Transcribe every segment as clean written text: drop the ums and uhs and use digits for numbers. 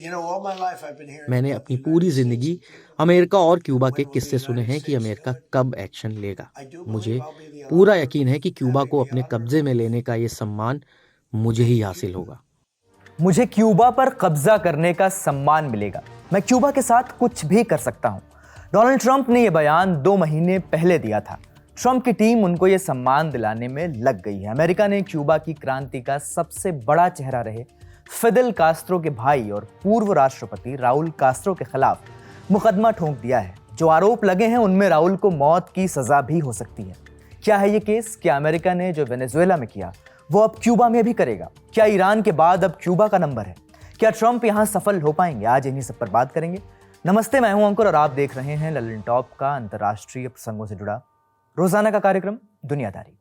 मैंने अपनी पूरी जिंदगी अमेरिका और क्यूबा के किस्से सुने हैं कि अमेरिका कब एक्शन लेगा। मुझे पूरा यकीन है कि क्यूबा को अपने कब्जे में लेने का ये सम्मान मुझे ही हासिल होगा। मुझे क्यूबा पर कब्जा करने का सम्मान मिलेगा। मैं क्यूबा के साथ कुछ भी कर सकता हूं। डोनाल्ड ट्रंप ने यह बयान 2 महीने पहले दिया था। ट्रंप की टीम उनको यह सम्मान दिलाने में लग गई है। अमेरिका ने क्यूबा की क्रांति का सबसे बड़ा चेहरा रहे फिदेल कास्त्रो के भाई और पूर्व राष्ट्रपति राउल कास्त्रो के खिलाफ मुकदमा ठोक दिया है। जो आरोप लगे हैं उनमें राउल को मौत की सजा भी हो सकती है। क्या है ये केस? क्या अमेरिका ने जो वेनेजुएला में किया वो अब क्यूबा में भी करेगा? क्या ईरान के बाद अब क्यूबा का नंबर है? क्या ट्रंप यहां सफल हो पाएंगे? आज इन्हीं सब पर बात करेंगे। नमस्ते, मैं हूं अंकुर और आप देख रहे हैं ललन टॉप का अंतर्राष्ट्रीय प्रसंगों से जुड़ा रोजाना का कार्यक्रम दुनियादारी।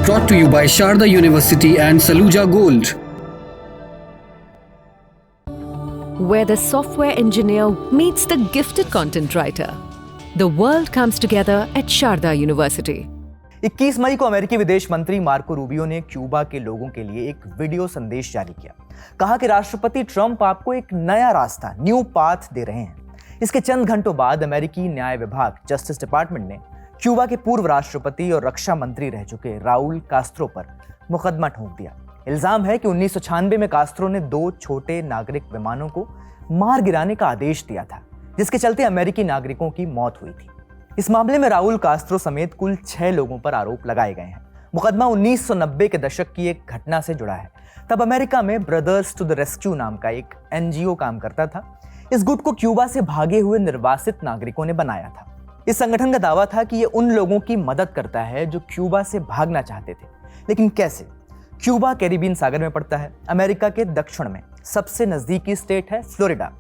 Brought to you by Sharda University and Saluja Gold. Where the software engineer meets the gifted content writer. The world comes together at Sharda University. 21 मई को अमेरिकी विदेश मंत्री मार्को रूबियो ने क्यूबा के लोगों के लिए एक वीडियो संदेश जारी किया। कहा कि राष्ट्रपति ट्रंप आपको एक नया रास्ता, न्यू पाथ दे रहे हैं। इसके चंद घंटों बाद अमेरिकी न्याय विभाग, जस्टिस डिपार्टमेंट ने क्यूबा के पूर्व राष्ट्रपति और रक्षा मंत्री रह चुके राउल कास्त्रो पर मुकदमा ठोक दिया। इल्जाम है कि 1996 में कास्त्रो ने 2 छोटे नागरिक विमानों को मार गिराने का आदेश दिया था, जिसके चलते अमेरिकी नागरिकों की मौत हुई थी। इस मामले में राउल कास्त्रो समेत कुल 6 लोगों पर आरोप लगाए गए हैं। मुकदमा 1990 के दशक की एक घटना से जुड़ा है। तब अमेरिका में ब्रदर्स टू द रेस्क्यू नाम का एक NGO काम करता था। इस गुट को क्यूबा से भागे हुए निर्वासित नागरिकों ने बनाया था। इस संगठन का दावा था कि ये उन लोगों की मदद करता है जो क्यूबा से भागना चाहते थे। लेकिन कैसे? क्यूबा कैरिबियन सागर में पड़ता है। अमेरिका के दक्षिण में सबसे नजदीकी स्टेट है फ्लोरिडा।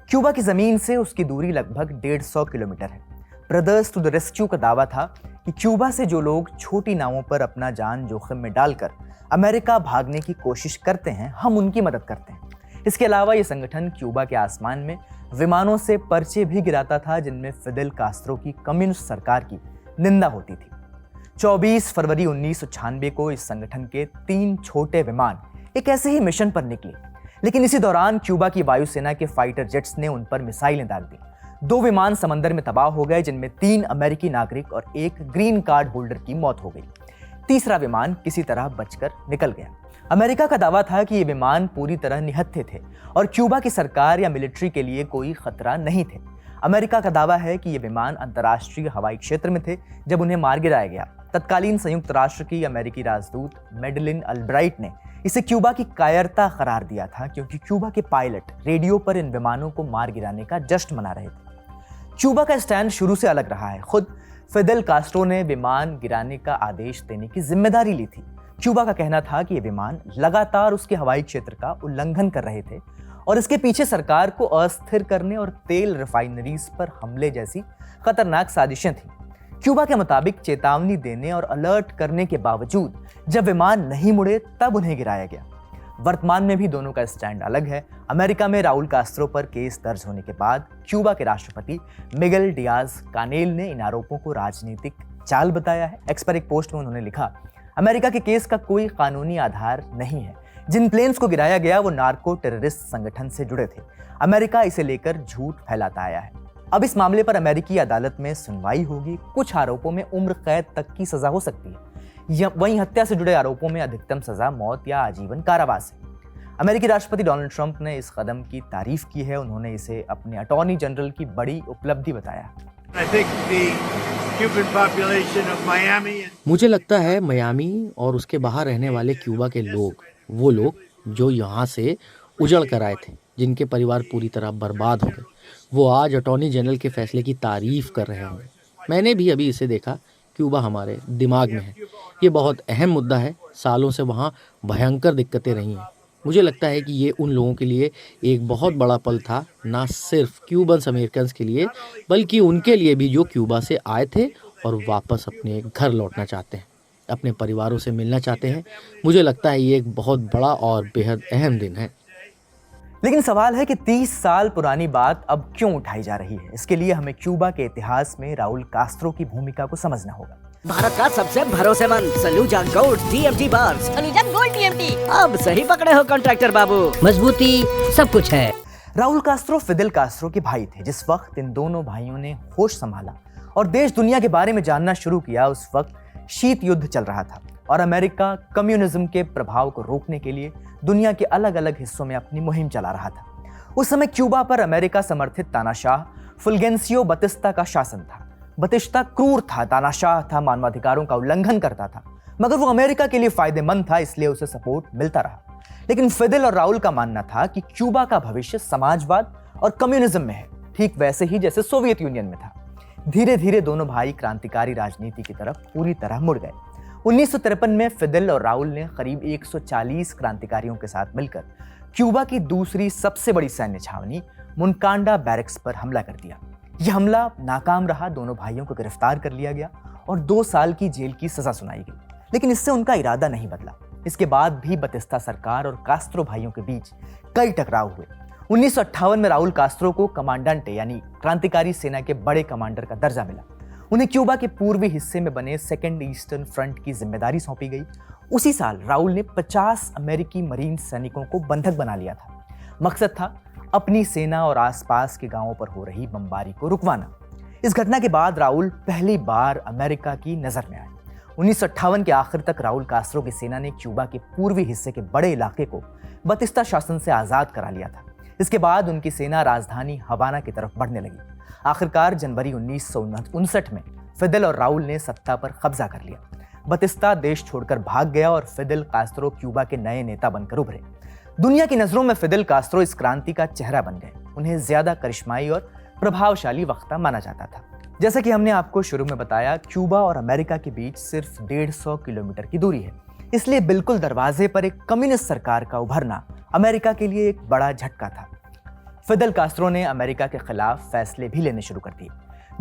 क्यूबा की जमीन से उसकी दूरी लगभग 150 किलोमीटर है। ब्रदर्स टू द रेस्क्यू का दावा था कि क्यूबा से जो लोग छोटी नावों पर अपना जान जोखिम में डालकर अमेरिका भागने की कोशिश करते हैं, हम उनकी मदद करते हैं। इसके अलावा यह संगठन क्यूबा के आसमान में विमानों से पर्चे भी गिराता था जिनमें फिदेल कास्त्रो की कम्युनिस्ट सरकार की निंदा होती थी। 24 फरवरी 1996 को इस संगठन के 3 छोटे विमान एक ऐसे ही मिशन पर निकले, लेकिन इसी दौरान क्यूबा की वायुसेना के फाइटर जेट्स ने उन पर मिसाइलें दाग दी। 2 विमान समंदर में तबाह हो गए, जिनमें 3 अमेरिकी नागरिक और 1 ग्रीन कार्ड होल्डर की मौत हो गई। तीसरा विमान किसी तरह बचकर निकल गया। अमेरिका का दावा था कि ये विमान पूरी तरह निहत्थे थे और क्यूबा की सरकार या मिलिट्री के लिए कोई खतरा नहीं थे। अमेरिका का दावा है कि ये विमान अंतर्राष्ट्रीय हवाई क्षेत्र में थे जब उन्हें मार गिराया गया। तत्कालीन संयुक्त राष्ट्र की अमेरिकी राजदूत मेडेलिन अल्ब्राइट ने इसे क्यूबा की कायरता करार दिया था, क्योंकि क्यूबा के पायलट रेडियो पर इन विमानों को मार गिराने का जश्न मना रहे थे। क्यूबा का स्टैंड शुरू से अलग रहा है। खुद फिदेल कास्ट्रो ने विमान गिराने का आदेश देने की जिम्मेदारी ली थी। क्यूबा का कहना था कि ये विमान लगातार उसके हवाई क्षेत्र का उल्लंघन कर रहे थे और इसके पीछे सरकार को अस्थिर करने और तेल रिफाइनरीज पर हमले जैसी खतरनाक साजिशें थीं। क्यूबा के मुताबिक चेतावनी देने और अलर्ट करने के बावजूद जब विमान नहीं मुड़े तब उन्हें गिराया गया। वर्तमान में भी दोनों का स्टैंड अलग है। अमेरिका में राउल कास्त्रो पर केस दर्ज होने के बाद क्यूबा के राष्ट्रपति मिगेल डियाज कानेल ने इन आरोपों को राजनीतिक चाल बताया है। एक्स पर एक पोस्ट में उन्होंने लिखा, अमेरिका के केस का कोई कानूनी आधार नहीं है। जिन प्लेन्स को गिराया गया वो नार्को टेररिस्ट संगठन से जुड़े थे। अमेरिका इसे लेकर झूठ फैलाता आया है। अब इस मामले पर अमेरिकी अदालत में सुनवाई होगी। कुछ आरोपों में उम्र कैद तक की सजा हो सकती है। वहीं हत्या से जुड़े आरोपों में अधिकतम सजा मौत या आजीवन कारावास है। अमेरिकी राष्ट्रपति डोनाल्ड ट्रंप ने इस कदम की तारीफ की है। उन्होंने इसे अपने अटॉर्नी जनरल की बड़ी उपलब्धि बताया। मुझे लगता है मियामी और उसके बाहर रहने वाले क्यूबा के लोग, वो लोग जो यहाँ से उजड़ कर आए थे, जिनके परिवार पूरी तरह बर्बाद हो गए, वो आज अटॉर्नी जनरल के फैसले की तारीफ कर रहे होंगे। मैंने भी अभी इसे देखा। क्यूबा हमारे दिमाग में है। ये बहुत अहम मुद्दा है। सालों से वहाँ भयंकर दिक्कतें रही हैं। मुझे लगता है कि ये उन लोगों के लिए एक बहुत बड़ा पल था, ना सिर्फ क्यूबन्स अमेरिकन्स के लिए बल्कि उनके लिए भी जो क्यूबा से आए थे और वापस अपने घर लौटना चाहते हैं, अपने परिवारों से मिलना चाहते हैं। मुझे लगता है ये एक बहुत बड़ा और बेहद अहम दिन है। लेकिन सवाल है कि 30 साल पुरानी बात अब क्यों उठाई जा रही है? इसके लिए हमें क्यूबा के इतिहास में राउल कास्त्रो की भूमिका को समझना होगा। भारत का सबसे भरोसेमंद Saluja gold TMT bars. Saluja gold TMT. अब सही पकड़े हो कॉन्ट्रैक्टर बाबू, मजबूती सब कुछ है। राउल कास्त्रो फिदेल कास्त्रो के भाई थे। जिस वक्त इन दोनों भाइयों ने होश संभाला और देश दुनिया के बारे में जानना शुरू किया, उस वक्त शीत युद्ध चल रहा था और अमेरिका कम्युनिज्म के प्रभाव को रोकने के लिए दुनिया के अलग अलग हिस्सों में अपनी मुहिम चला रहा था। उस समय क्यूबा पर अमेरिका समर्थित तानाशाह फुल्गेंसियो बतिस्ता का शासन था। बतिस्ता क्रूर था, तानाशाह था, मानवाधिकारों का उल्लंघन करता था, मगर वो अमेरिका के लिए फायदेमंद था, इसलिए उसे सपोर्ट मिलता रहा। लेकिन फिदेल और राउल का मानना था कि क्यूबा का भविष्य समाजवाद और कम्युनिज्म में है, ठीक वैसे ही जैसे सोवियत यूनियन में था। धीरे धीरे दोनों भाई क्रांतिकारी राजनीति की तरफ पूरी तरह मुड़ गए। 1953 में फिदेल और राउल ने करीब 140 क्रांतिकारियों के साथ मिलकर क्यूबा की दूसरी सबसे बड़ी सैन्य छावनी मुनकांडा बैरक्स पर हमला कर दिया। यह हमला नाकाम रहा, दोनों भाइयों को गिरफ्तार कर लिया गया और 2 साल की जेल की सजा सुनाई गई। लेकिन इससे उनका इरादा नहीं बदला। इसके बाद भी बतिस्ता सरकार और कास्त्रो भाइयों के बीच कई टकराव हुए। 1958 में राउल कास्त्रो को कमांडेंटे यानी क्रांतिकारी सेना के बड़े कमांडर का दर्जा मिला। उन्हें क्यूबा के पूर्वी हिस्से में बने सेकेंड ईस्टर्न फ्रंट की जिम्मेदारी सौंपी गई। उसी साल राउल ने 50 अमेरिकी मरीन सैनिकों को बंधक बना लिया था। मकसद था अपनी सेना और आसपास के गांवों पर हो रही बमबारी को रुकवाना। इस घटना के बाद राउल पहली बार अमेरिका की नजर में आए। 1958 के आखिर तक राउल कास्त्रो की सेना ने क्यूबा के पूर्वी हिस्से के बड़े इलाके को बतिस्ता शासन से आजाद करा लिया था। इसके बाद उनकी सेना राजधानी हवाना की तरफ बढ़ने लगी। आखिरकार जनवरी 1959 में फिदेल और राउल ने सत्ता पर कब्जा कर लिया। बतिस्ता देश छोड़कर भाग गया और फिदेल कास्त्रो क्यूबा के नए नेता बनकर उभरे। दुनिया की नजरों में फिदेल कास्त्रो इस क्रांति का चेहरा बन गए। उन्हें ज्यादा करिश्माई और प्रभावशाली वक्ता माना जाता था। जैसा कि हमने आपको शुरू में बताया, क्यूबा और अमेरिका के बीच सिर्फ 150 किलोमीटर की दूरी है, इसलिए बिल्कुल दरवाजे पर एक कम्युनिस्ट सरकार का उभरना अमेरिका के लिए एक बड़ा झटका था। फिदेल कास्त्रो ने अमेरिका के खिलाफ फैसले भी लेने शुरू कर दिए।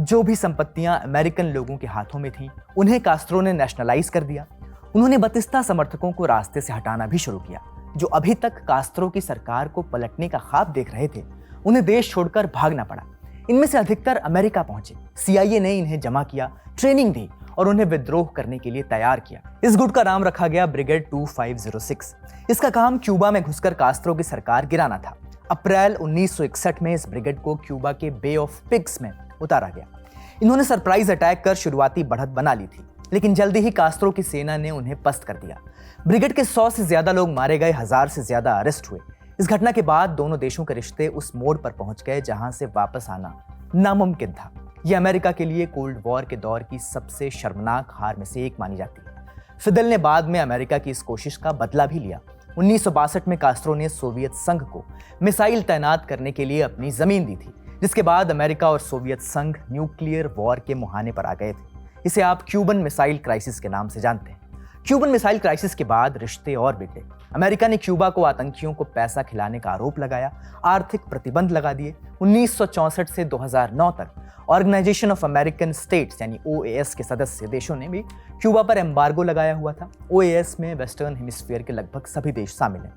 जो भी संपत्तियां अमेरिकन लोगों के हाथों में थीं, उन्हें कास्त्रो ने नेशनलाइज कर दिया। उन्होंने बतिस्ता समर्थकों को रास्ते से हटाना भी शुरू किया। जो अभी तक कास्त्रो की सरकार को पलटने का ख्वाब देख रहे थे, उन्हें देश छोड़कर भागना पड़ा। इनमें से अधिकतर अमेरिका पहुंचे। CIA ने इन्हें जमा किया, ट्रेनिंग दी और उन्हें विद्रोह करने के लिए तैयार किया। इस गुट का नाम रखा गया ब्रिगेड 2506। इसका काम क्यूबा में घुसकर कास्त्रो की सरकार गिराना था। अप्रैल 1961 में इस ब्रिगेड को क्यूबा के बे ऑफ पिग्स में उतारा गया। इन्होंने सरप्राइज अटैक कर शुरुआती बढ़त बना ली थी, लेकिन जल्दी ही कास्त्रो की सेना ने उन्हें पस्त कर दिया। ब्रिगेड के 100 से ज्यादा लोग मारे गए, 1000 से ज्यादा अरेस्ट हुए। इस घटना के बाद दोनों देशों के रिश्ते उस मोड़ पर पहुंच गए जहां से वापस आना नामुमकिन था। यह अमेरिका के लिए कोल्ड वॉर के दौर की सबसे शर्मनाक हार में से एक मानी जाती है। फिदेल ने बाद में अमेरिका की इस कोशिश का बदला भी लिया। 1962 में कास्त्रो ने सोवियत संघ को मिसाइल तैनात करने के लिए अपनी जमीन दी थी, जिसके बाद अमेरिका और सोवियत संघ न्यूक्लियर वॉर के मुहाने पर आ गए थे। इसे आप क्यूबन मिसाइल क्राइसिस के नाम से जानते हैं। क्यूबन मिसाइल क्राइसिस के बाद रिश्ते और बिगड़े। अमेरिका ने क्यूबा को आतंकियों को पैसा खिलाने का आरोप लगाया, आर्थिक प्रतिबंध लगा दिए। 1964 से 2009 तक ऑर्गेनाइजेशन ऑफ अमेरिकन स्टेट्स यानी OAS के सदस्य देशों ने भी क्यूबा पर एम्बार्गो लगाया हुआ था। OAS में वेस्टर्न हेमिस्फीयर के लगभग सभी देश शामिल हैं।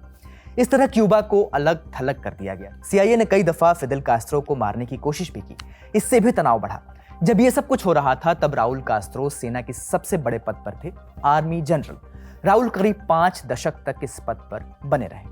इस तरह क्यूबा को अलग थलग कर दिया गया। CIA ने कई दफा फिदेल कास्त्रो को मारने की कोशिश भी की। इससे भी तनाव बढ़ा। जब ये सब कुछ हो रहा था, तब राउल कास्त्रो सेना के सबसे बड़े पद पर थे, आर्मी जनरल। राउल करीब 5 दशक तक इस पद पर बने रहे।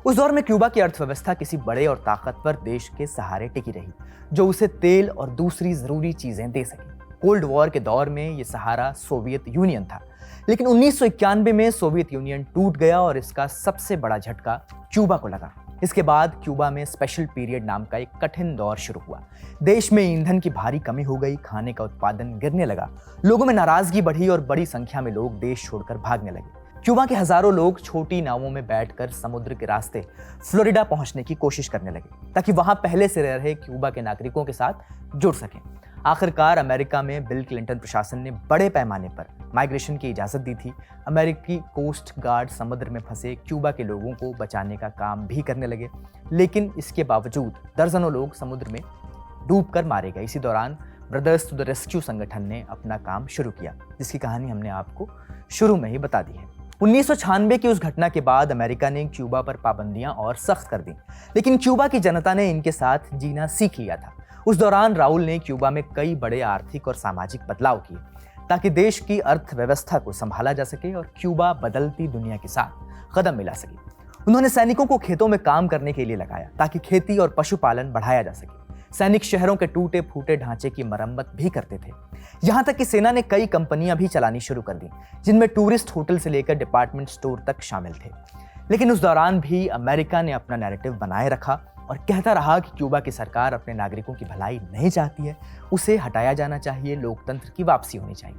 उस दौर में क्यूबा की अर्थव्यवस्था किसी बड़े और ताकतवर देश के सहारे टिकी रही, जो उसे तेल और दूसरी जरूरी चीजें दे सके। कोल्ड वॉर के दौर में ये सहारा सोवियत यूनियन था, लेकिन 1991 में सोवियत यूनियन टूट गया और इसका सबसे बड़ा झटका क्यूबा को लगा। इसके बाद क्यूबा में स्पेशल पीरियड नाम का एक कठिन दौर शुरू हुआ। देश में ईंधन की भारी कमी हो गई, खाने का उत्पादन गिरने लगा, लोगों में नाराजगी बढ़ी और बड़ी संख्या में लोग देश छोड़कर भागने लगे। क्यूबा के हजारों लोग छोटी नावों में बैठकर समुद्र के रास्ते फ्लोरिडा पहुंचने की कोशिश करने लगे, ताकि वहां पहले से रह रहे क्यूबा के नागरिकों के साथ जुड़ सकें। आखिरकार अमेरिका में बिल क्लिंटन प्रशासन ने बड़े पैमाने पर माइग्रेशन की इजाज़त दी थी। अमेरिकी कोस्ट गार्ड समुद्र में फंसे क्यूबा के लोगों को बचाने का काम भी करने लगे, लेकिन इसके बावजूद दर्जनों लोग समुद्र में डूबकर मारे गए। इसी दौरान ब्रदर्स टू द रेस्क्यू संगठन ने अपना काम शुरू किया, जिसकी कहानी हमने आपको शुरू में ही बता दी है। 1996 की उस घटना के बाद अमेरिका ने क्यूबा पर पाबंदियां और सख्त कर दी, लेकिन क्यूबा की जनता ने इनके साथ जीना सीख लिया था। उस दौरान राउल ने क्यूबा में कई बड़े आर्थिक और सामाजिक बदलाव किए। ताकि देश की अर्थव्यवस्था को संभाला जा सके और क्यूबा बदलती दुनिया के साथ कदम मिला सके। उन्होंने सैनिकों को खेतों में काम करने के लिए लगाया ताकि खेती और पशुपालन बढ़ाया जा सके। सैनिक शहरों के टूटे फूटे ढांचे की मरम्मत भी करते थे। यहां तक कि सेना ने कई कंपनियां भी चलानी शुरू कर दी, जिनमें टूरिस्ट होटल से लेकर डिपार्टमेंट स्टोर तक शामिल थे। लेकिन उस दौरान भी अमेरिका ने अपना नैरेटिव बनाए रखा और कहता रहा कि क्यूबा की सरकार अपने नागरिकों की भलाई नहीं चाहती है, उसे हटाया जाना चाहिए, लोकतंत्र की वापसी होनी चाहिए।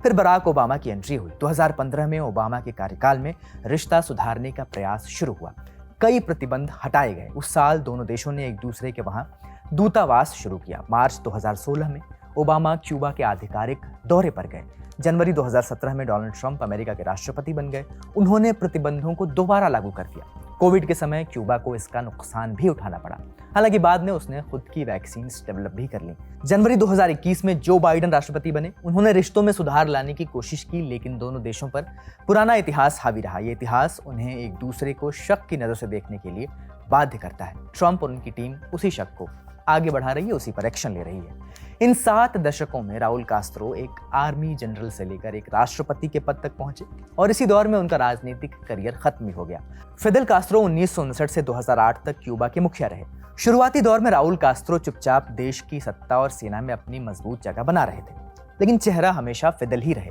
फिर बराक ओबामा की एंट्री हुई। 2015 में ओबामा के कार्यकाल में रिश्ता सुधारने का प्रयास शुरू हुआ। कई प्रतिबंध हटाए गए। उस साल दोनों देशों ने एक दूसरे के वहां दूतावास शुरू किया। मार्च 2016 में ओबामा क्यूबा के आधिकारिक दौरे पर गए। जनवरी 2017 में डोनाल्ड ट्रंप अमेरिका के राष्ट्रपति बन गए। उन्होंने प्रतिबंधों को दोबारा लागू कर दिया। कोविड के समय क्यूबा को इसका नुकसान भी उठाना पड़ा। हालांकि बाद में उसने खुद की वैक्सीन डेवलप भी कर ली। जनवरी 2021 में जो बाइडेन राष्ट्रपति बने। उन्होंने रिश्तों में सुधार लाने की कोशिश की, लेकिन दोनों देशों पर पुराना इतिहास हावी रहा। ये इतिहास उन्हें एक दूसरे को शक की नजर से देखने के लिए बाध्य करता है। ट्रंप और उनकी टीम उसी शक को आगे बढ़ा रही है, उसी पर एक्शन ले रही है। इन 7 दशकों में राउल कास्त्रो एक आर्मी जनरल से लेकर एक राष्ट्रपति के पद तक पहुंचे और इसी दौर में उनका राजनीतिक करियर खत्म भी हो गया। फिदेल कास्त्रो 1959 से 2008 तक क्यूबा के मुखिया रहे। शुरुआती दौर में राउल कास्त्रो चुपचाप देश की सत्ता और सेना में अपनी मजबूत जगह बना रहे थे, लेकिन चेहरा हमेशा फिदेल ही रहे।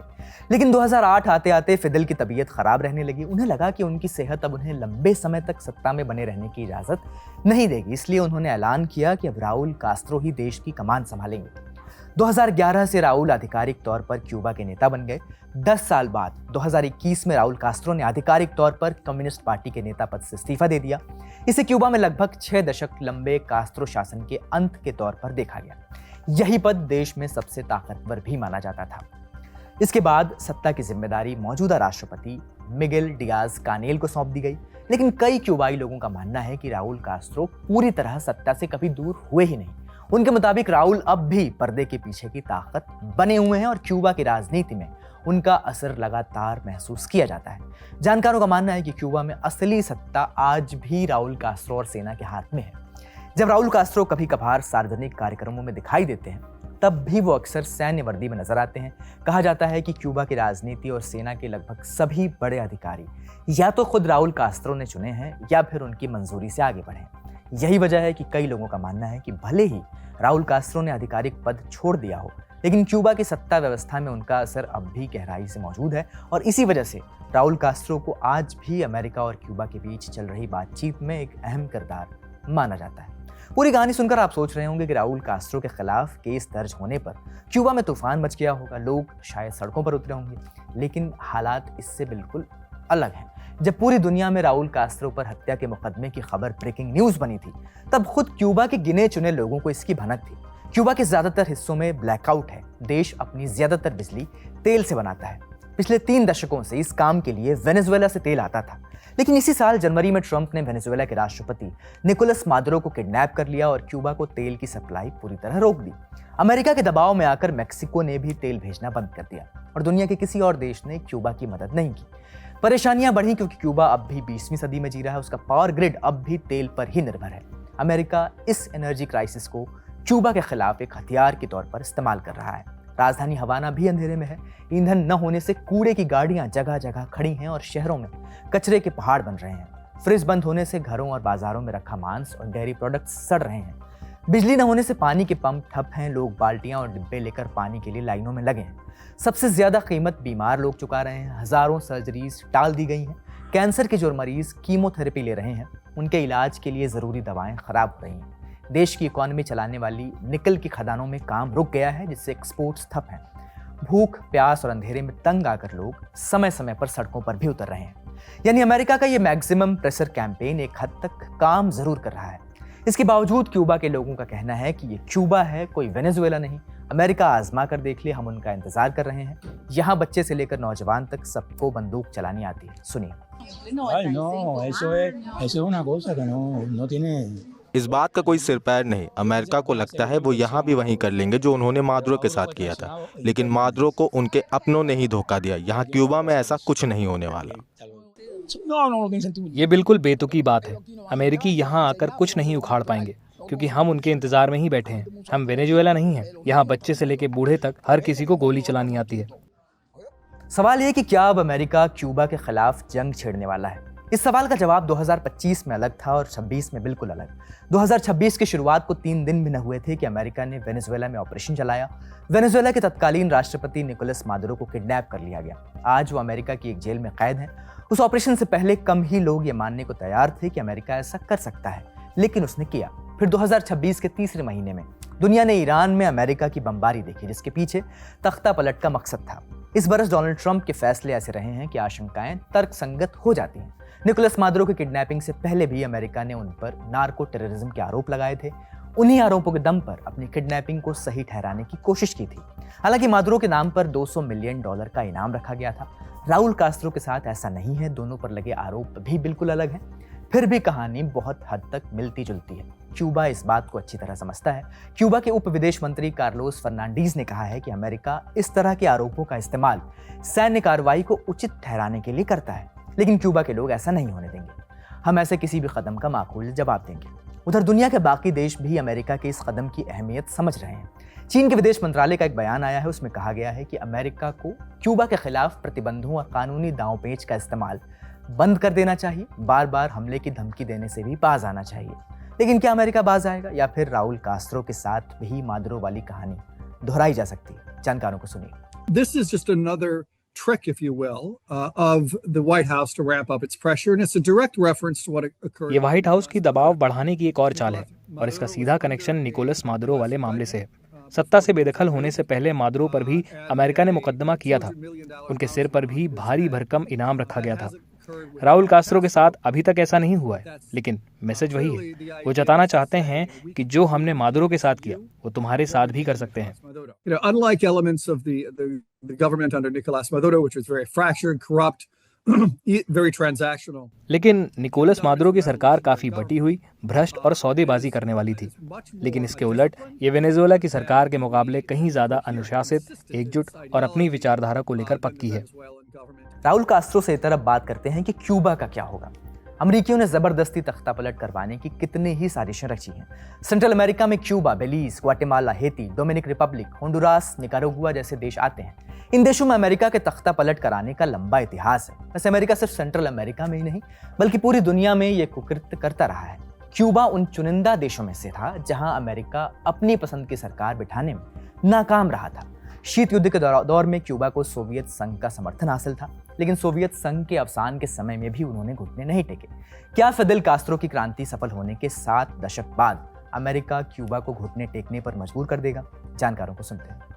लेकिन 2008 आते आते फिदेल की तबीयत खराब रहने लगी। उन्हें लगा कि उनकी सेहत अब उन्हें लंबे समय तक सत्ता में बने रहने की इजाजत नहीं देगी, इसलिए उन्होंने ऐलान किया कि अब राउल कास्त्रो ही देश की कमान संभालेंगे। 2011 से राउल आधिकारिक तौर पर क्यूबा के नेता बन गए। 10 साल बाद 2021 में राउल कास्त्रो ने आधिकारिक तौर पर कम्युनिस्ट पार्टी के नेता पद से इस्तीफा दे दिया। इसे क्यूबा में लगभग 6 दशक लंबे कास्त्रो शासन के अंत के तौर पर देखा गया। यही पद देश में सबसे ताकतवर भी माना जाता था। इसके बाद सत्ता की जिम्मेदारी मौजूदा राष्ट्रपति मिगेल डियाज कानेल को सौंप दी गई। लेकिन कई क्यूबाई लोगों का मानना है कि राउल कास्त्रो पूरी तरह सत्ता से कभी दूर हुए ही नहीं। उनके मुताबिक राउल अब भी पर्दे के पीछे की ताकत बने हुए हैं और क्यूबा की राजनीति में उनका असर लगातार महसूस किया जाता है। जानकारों का मानना है कि क्यूबा में असली सत्ता आज भी राउल कास्त्रो और सेना के हाथ में है। जब राउल कास्त्रो कभी कभार सार्वजनिक कार्यक्रमों में दिखाई देते हैं, तब भी वो अक्सर सैन्य वर्दी में नजर आते हैं। कहा जाता है कि क्यूबा की राजनीति और सेना के लगभग सभी बड़े अधिकारी या तो खुद राउल कास्त्रो ने चुने हैं या फिर उनकी मंजूरी से आगे बढ़े। यही वजह है कि कई लोगों का मानना है कि भले ही राउल कास्त्रो ने आधिकारिक पद छोड़ दिया हो, लेकिन क्यूबा की सत्ता व्यवस्था में उनका असर अब भी गहराई से मौजूद है और इसी वजह से राउल कास्त्रो को आज भी अमेरिका और क्यूबा के बीच चल रही बातचीत में एक अहम किरदार माना जाता है। पूरी कहानी सुनकर आप सोच रहे होंगे कि राउल कास्त्रो के खिलाफ केस दर्ज होने पर क्यूबा में तूफान मच गया होगा, लोग शायद सड़कों पर उतरे होंगे, लेकिन हालात इससे बिल्कुल अलग हैं। जब पूरी दुनिया में राउल कास्त्रो पर हत्या के मुकदमे की खबर ब्रेकिंग न्यूज बनी थी, तब खुद क्यूबा के गिने चुने लोगों को इसकी भनक थी। क्यूबा के ज्यादातर हिस्सों में ब्लैकआउट है। देश अपनी ज्यादातर बिजली तेल से बनाता है। पिछले 3 दशकों से इस काम के लिए वेनेजुएला से तेल आता था, लेकिन इसी साल जनवरी में ट्रंप ने वेनेजुएला के राष्ट्रपति निकोलस मादुरो को किडनैप कर लिया और क्यूबा को तेल की सप्लाई पूरी तरह रोक दी। अमेरिका के दबाव में आकर मेक्सिको ने भी तेल भेजना बंद कर दिया और दुनिया के किसी और देश ने क्यूबा की मदद नहीं की। परेशानियां बढ़ी क्योंकि क्यूबा अब भी 20वीं सदी में जी रहा है। उसका पावर ग्रिड अब भी तेल पर ही निर्भर है। अमेरिका इस एनर्जी क्राइसिस को क्यूबा के खिलाफ एक हथियार के तौर पर इस्तेमाल कर रहा है। राजधानी हवाना भी अंधेरे में है। ईंधन न होने से कूड़े की गाड़ियां जगह जगह खड़ी हैं और शहरों में कचरे के पहाड़ बन रहे हैं। फ्रिज बंद होने से घरों और बाजारों में रखा मांस और डेयरी प्रोडक्ट्स सड़ रहे हैं। बिजली न होने से पानी के पंप ठप हैं। लोग बाल्टियां और डिब्बे लेकर पानी के लिए लाइनों में लगे हैं। सबसे ज्यादा कीमत बीमार लोग चुका रहे हैं। हजारों सर्जरीज टाल दी गई हैं। कैंसर के जो मरीज कीमोथेरेपी ले रहे हैं, उनके इलाज के लिए जरूरी दवाएं खराब हो रही हैं। देश की इकोनॉमी चलाने वाली निकल की खदानों में काम रुक गया है, जिससे एक्सपोर्ट्स ठप हैं। भूख, प्यास और अंधेरे में तंग आकर लोग समय समय पर सड़कों पर भी उतर रहे हैं। यानी अमेरिका का ये मैक्सिमम प्रेशर कैंपेन एक हद तक काम जरूर कर रहा है। इसके बावजूद क्यूबा के लोगों का कहना है कि ये क्यूबा है, कोई वेनेजुएला नहीं। अमेरिका आजमा कर देख ले, हम उनका इंतजार कर रहे हैं। यहाँ बच्चे से लेकर नौजवान तक सबको बंदूक चलानी आती है। सुनिए। Ay, no, eso es una cosa que no tiene. इस बात का कोई सिर पैर नहीं। अमेरिका को लगता है वो यहाँ भी वही कर लेंगे जो उन्होंने मादुरो के साथ किया था, लेकिन मादुरो को उनके अपनों ने ही धोखा दिया। यहाँ क्यूबा में ऐसा कुछ नहीं होने वाला। No tiene sentido. ये बिल्कुल बेतुकी बात है। अमेरिकी यहाँ आकर कुछ नहीं उखाड़ पाएंगे। क्योंकि हम उनके इंतजार में ही बैठे हैं। हम वेनेजुएला नहीं हैं। यहाँ बच्चे से लेके बूढ़े तक हर किसी को गोली चलानी आती है। सवाल ये कि क्या अब अमेरिका क्यूबा के खिलाफ जंग छेड़ने वाला है? इस सवाल का जवाब 2025 में अलग था और 26 में बिल्कुल अलग। 2026 की शुरुआत को 3 दिन भी न हुए थे कि अमेरिका ने वेनेजुएला में ऑपरेशन चलाया। वेनेजुएला के तत्कालीन राष्ट्रपति निकोलस मादुरो को किडनैप कर लिया गया। आज वो अमेरिका की एक जेल में कैद है। उस ऑपरेशन से पहले कम ही लोग ये मानने को तैयार थे कि अमेरिका ऐसा कर सकता है, लेकिन उसने किया। फिर 2026 के तीसरे महीने में दुनिया ने ईरान में अमेरिका की बमबारी देखी, जिसके पीछे तख्ता पलट का मकसद था। इस बरस डोनाल्ड ट्रंप के फैसले ऐसे रहे हैं कि आशंकाएं तर्कसंगत हो जाती हैं। निकोलस मादुरो की किडनैपिंग से पहले भी अमेरिका ने उन पर नार्को टेररिज्म के आरोप लगाए थे। उन्हीं आरोपों के दम पर अपनी किडनैपिंग को सही ठहराने की कोशिश की थी। हालांकि मादुरो के नाम पर $200 मिलियन का इनाम रखा गया था। राउल कास्त्रो के साथ ऐसा नहीं है, दोनों पर लगे आरोप भी बिल्कुल अलग हैं। फिर भी कहानी बहुत हद तक मिलती जुलती है। क्यूबा इस बात को अच्छी तरह समझता है। क्यूबा के उप विदेश मंत्री कार्लोस फर्नांडीज ने कहा है कि अमेरिका इस तरह के आरोपों का इस्तेमाल सैन्य कार्रवाई को उचित ठहराने के लिए करता है, लेकिन क्यूबा के लोग ऐसा नहीं होने देंगे। हम ऐसे किसी भी कदम का माकूल जवाब देंगे। उधर दुनिया के बाकी देश भी अमेरिका के इस कदम की अहमियत समझ रहे हैं। चीन के विदेश मंत्रालय का एक बयान आया है, उसमें कहा गया है कि अमेरिका को क्यूबा के खिलाफ प्रतिबंधों और कानूनी दांव-पेच का इस्तेमाल बंद कर देना चाहिए। बार बार हमले की धमकी देने से भी बाज आना चाहिए। लेकिन क्या अमेरिका बाज आएगा या फिर राउल कास्त्रो के साथ भी मादुरो वाली कहानी दोहराई जा सकती है? जानकारों को सुनिए। This is just another trick, if you will, of the White House to ramp up its pressure, and it's a direct reference to what occurred. ये व्हाइट हाउस की दबाव बढ़ाने की एक और चाल है और इसका सीधा कनेक्शन निकोलस मादुरो वाले मामले से है। सत्ता से बेदखल होने से पहले मादुरो पर भी अमेरिका ने मुकदमा किया था। उनके सिर पर भी भारी भरकम इनाम रखा गया था। राउल कास्त्रो के साथ अभी तक ऐसा नहीं हुआ है, लेकिन मैसेज वही है। वो जताना चाहते हैं कि जो हमने मादुरो के साथ किया वो तुम्हारे साथ भी कर सकते हैं। Unlike elements of the government under Nicolas Maduro, which was very fractured, corrupt, very transactional. लेकिन निकोलस मादुरो की सरकार काफी बटी हुई, भ्रष्ट और सौदेबाजी करने वाली थी। लेकिन इसके उलट ये वेनेजुएला की सरकार के मुकाबले कहीं ज्यादा अनुशासित, एकजुट और अपनी विचारधारा को लेकर पक्की है। राउल कास्त्रो से इतर अब बात करते हैं कि क्यूबा का क्या होगा। अमरीकियों ने जबरदस्ती तख्ता पलट करवाने की कितनी ही साजिशें रची हैं। सेंट्रल अमेरिका में Cuba, Belize, Guatemala, Haiti, Dominic Republic, Honduras, Nicaragua जैसे देश आते हैं। इन देशों में अमेरिका के तख्ता पलट कराने का लंबा इतिहास है। वैसे अमेरिका सिर्फ सेंट्रल अमेरिका में ही नहीं बल्कि पूरी दुनिया में ये कुकृत्य करता रहा है। क्यूबा उन चुनिंदा देशों में से था जहां अमेरिका अपनी पसंद की सरकार बिठाने में नाकाम रहा था। शीत युद्ध के दौर में क्यूबा को सोवियत संघ का समर्थन हासिल था, लेकिन सोवियत संघ के अवसान के समय में भी उन्होंने घुटने नहीं टेके। क्या फिदेल कास्त्रो की क्रांति सफल होने के 7 दशक बाद अमेरिका क्यूबा को घुटने टेकने पर मजबूर कर देगा? जानकारों को सुनते हैं।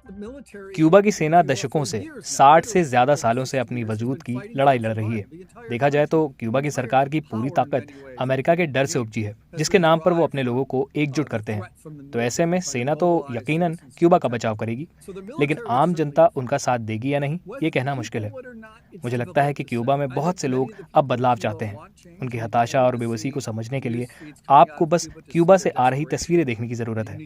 क्यूबा की सेना दशकों से 60 से ज्यादा सालों से अपनी वजूद की लड़ाई लड़ रही है। देखा जाए तो क्यूबा की सरकार की पूरी ताकत अमेरिका के डर से उपजी है, जिसके नाम पर वो अपने लोगों को एकजुट करते हैं। तो ऐसे में सेना तो यकीनन क्यूबा का बचाव करेगी, लेकिन आम जनता उनका साथ देगी या नहीं, ये कहना मुश्किल है। मुझे लगता है कि क्यूबा में बहुत से लोग अब बदलाव चाहते हैं। उनकी हताशा और बेबसी को समझने के लिए आपको बस क्यूबा से आ रही तस्वीरें देखने की जरूरत है।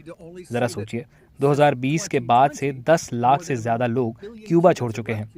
जरा सोचिए, 2020 के बाद से 10 लाख से ज्यादा लोग क्यूबा छोड़ चुके हैं।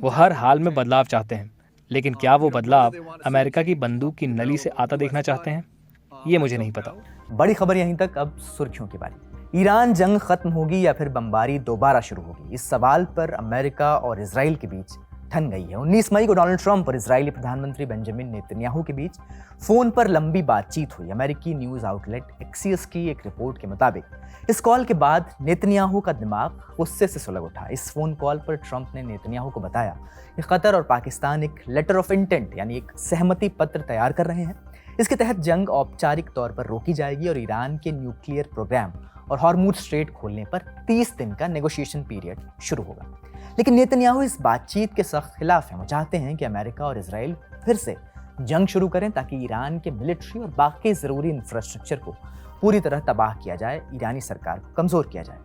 वो हर हाल में बदलाव चाहते हैं, लेकिन क्या वो बदलाव अमेरिका की बंदूक की नली से आता देखना चाहते हैं? ये मुझे नहीं पता। बड़ी खबर यहीं तक, अब सुर्खियों की बारी। ईरान जंग खत्म होगी या फिर बमबारी दोबारा शुरू होगी? इस सवाल पर अमेरिका और इजराइल के बीच ठन गई है। 19 मई को डोनाल्ड ट्रंप और इजरायली प्रधानमंत्री बेंजामिन नेतन्याहू के बीच फोन पर लंबी बातचीत हुई। अमेरिकी न्यूज आउटलेट एक्सियस की एक रिपोर्ट के मुताबिक इस कॉल के बाद नेतन्याहू का दिमाग गुस्से से सुलग उठा। इस फोन कॉल पर ट्रंप ने नेतन्याहू को बताया कि कतर और पाकिस्तान एक लेटर ऑफ इंटेंट यानी एक सहमति पत्र तैयार कर रहे हैं। इसके तहत जंग औपचारिक तौर पर रोकी जाएगी और ईरान के न्यूक्लियर प्रोग्राम और हॉर्मुज स्ट्रेट खोलने पर 30 दिन का नेगोशिएशन पीरियड शुरू होगा। लेकिन नेतन्याहू इस बातचीत के सख्त खिलाफ हैं। वो चाहते हैं कि अमेरिका और इजराइल फिर से जंग शुरू करें ताकि ईरान के मिलिट्री और बाकी ज़रूरी इंफ्रास्ट्रक्चर को पूरी तरह तबाह किया जाए, ईरानी सरकार को कमज़ोर किया जाए।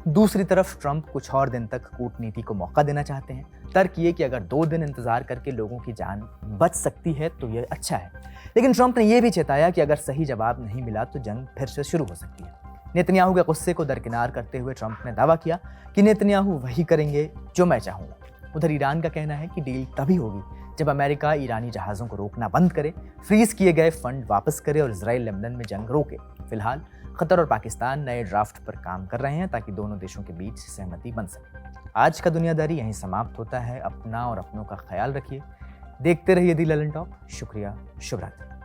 दूसरी तरफ ट्रंप कुछ और दिन तक कूटनीति को मौका देना चाहते हैं। तर्क ये कि अगर 2 दिन इंतजार करके लोगों की जान बच सकती है तो ये अच्छा है। लेकिन ट्रंप ने यह भी चेताया कि अगर सही जवाब नहीं मिला तो जंग फिर से शुरू हो सकती है। नेतन्याहू के गुस्से को दरकिनार करते हुए ट्रंप ने दावा किया कि नेतन्याहू वही करेंगे जो मैं चाहूँगा। उधर ईरान का कहना है कि डील तभी होगी जब अमेरिका ईरानी जहाज़ों को रोकना बंद करे, फ्रीज किए गए फंड वापस करे और इजराइल लेबनान में जंग रोके। फिलहाल कतर और पाकिस्तान नए ड्राफ्ट पर काम कर रहे हैं ताकि दोनों देशों के बीच सहमति बन सके। आज का दुनियादारी यहीं समाप्त होता है। अपना और अपनों का ख्याल रखिए। देखते रहिए दी ललन टॉप। शुक्रिया। शुभ रात्रि।